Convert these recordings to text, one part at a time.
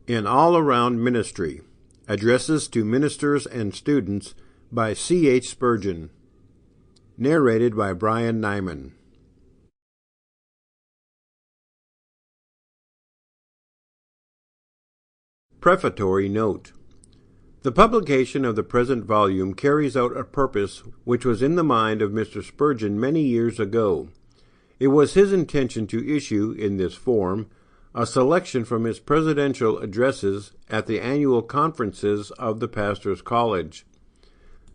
In All-Around Ministry, Addresses to Ministers and Students by C.H. Spurgeon. Narrated by Bryan Nyman. Prefatory Note. The publication of the present volume carries out a purpose which was in the mind of Mr. Spurgeon many years ago. It was his intention to issue, in this form, a selection from his presidential addresses at the annual conferences of the Pastors' College.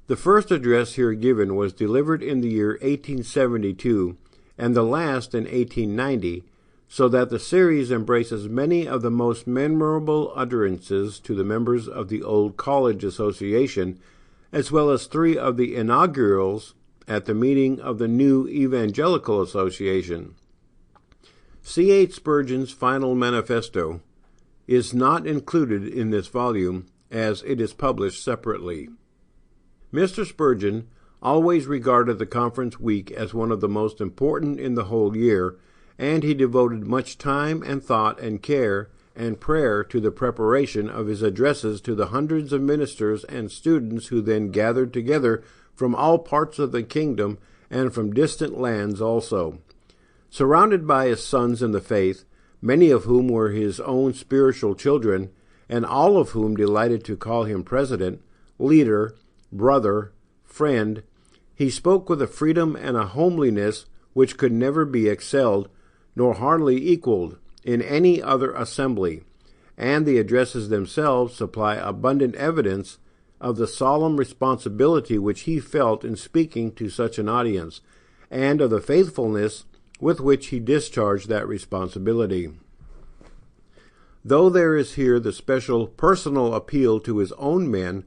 The first address here given was delivered in the year 1872, and the last in 1890, so that the series embraces many of the most memorable utterances to the members of the old College Association, as well as 3 of the inaugurals at the meeting of the new Evangelical Association. C.H. Spurgeon's final manifesto is not included in this volume, as it is published separately. Mr. Spurgeon always regarded the conference week as one of the most important in the whole year, and he devoted much time and thought and care and prayer to the preparation of his addresses to the hundreds of ministers and students who then gathered together from all parts of the kingdom and from distant lands also. Surrounded by his sons in the faith, many of whom were his own spiritual children, and all of whom delighted to call him president, leader, brother, friend, he spoke with a freedom and a homeliness which could never be excelled, nor hardly equaled, in any other assembly, and the addresses themselves supply abundant evidence of the solemn responsibility which he felt in speaking to such an audience, and of the faithfulness with which he discharged that responsibility. Though there is here the special personal appeal to his own men,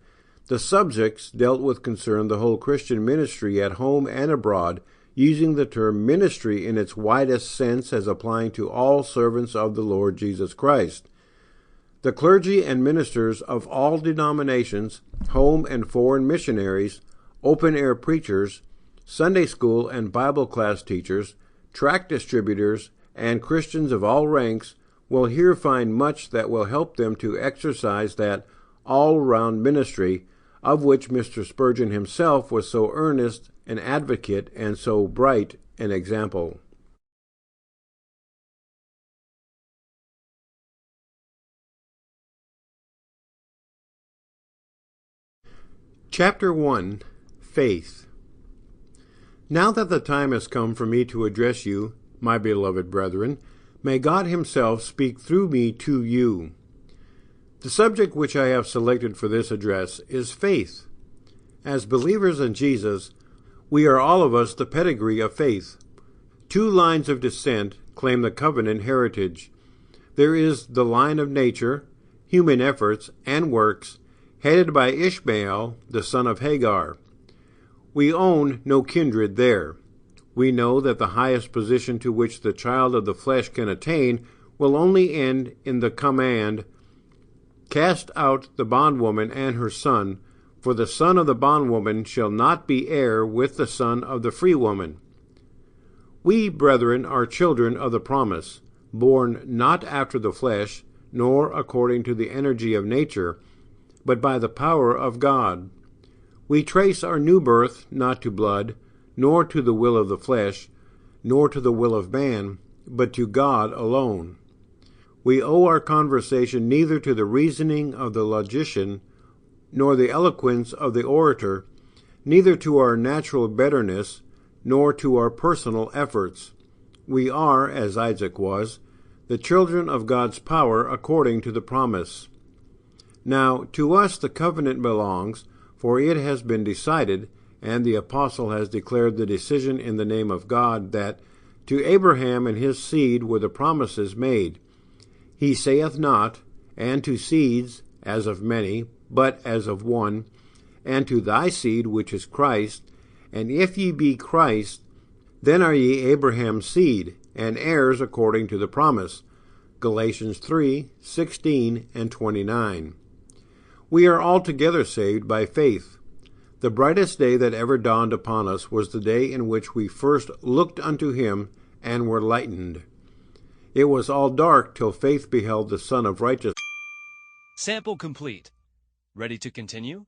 the subjects dealt with concern the whole Christian ministry at home and abroad, using the term ministry in its widest sense as applying to all servants of the Lord Jesus Christ. The clergy and ministers of all denominations, home and foreign missionaries, open-air preachers, Sunday school and Bible class teachers, tract-distributors, and Christians of all ranks will here find much that will help them to exercise that all-round ministry of which Mr. Spurgeon himself was so earnest an advocate and so bright an example. Chapter 1. Faith. Now that the time has come for me to address you, my beloved brethren, may God himself speak through me to you. The subject which I have selected for this address is faith. As believers in Jesus, we are all of us the pedigree of faith. 2 lines of descent claim the covenant heritage. There is the line of nature, human efforts, and works, headed by Ishmael, the son of Hagar. We own no kindred there. We know that the highest position to which the child of the flesh can attain will only end in the command, "Cast out the bondwoman and her son, for the son of the bondwoman shall not be heir with the son of the free woman." We, brethren, are children of the promise, born not after the flesh, nor according to the energy of nature, but by the power of God. We trace our new birth not to blood, nor to the will of the flesh, nor to the will of man, but to God alone. We owe our conversation neither to the reasoning of the logician, nor the eloquence of the orator, neither to our natural betterness, nor to our personal efforts. We are, as Isaac was, the children of God's power according to the promise. Now, to us the covenant belongs, for it has been decided, and the apostle has declared the decision in the name of God, that to Abraham and his seed were the promises made. He saith not, and to seeds, as of many, but as of one, and to thy seed, which is Christ. And if ye be Christ, then are ye Abraham's seed, and heirs according to the promise. Galatians 3:16 and 29. We are altogether saved by faith. The brightest day that ever dawned upon us was the day in which we first looked unto him and were lightened. It was all dark till faith beheld the Son of Righteousness. Sample complete. Ready to continue?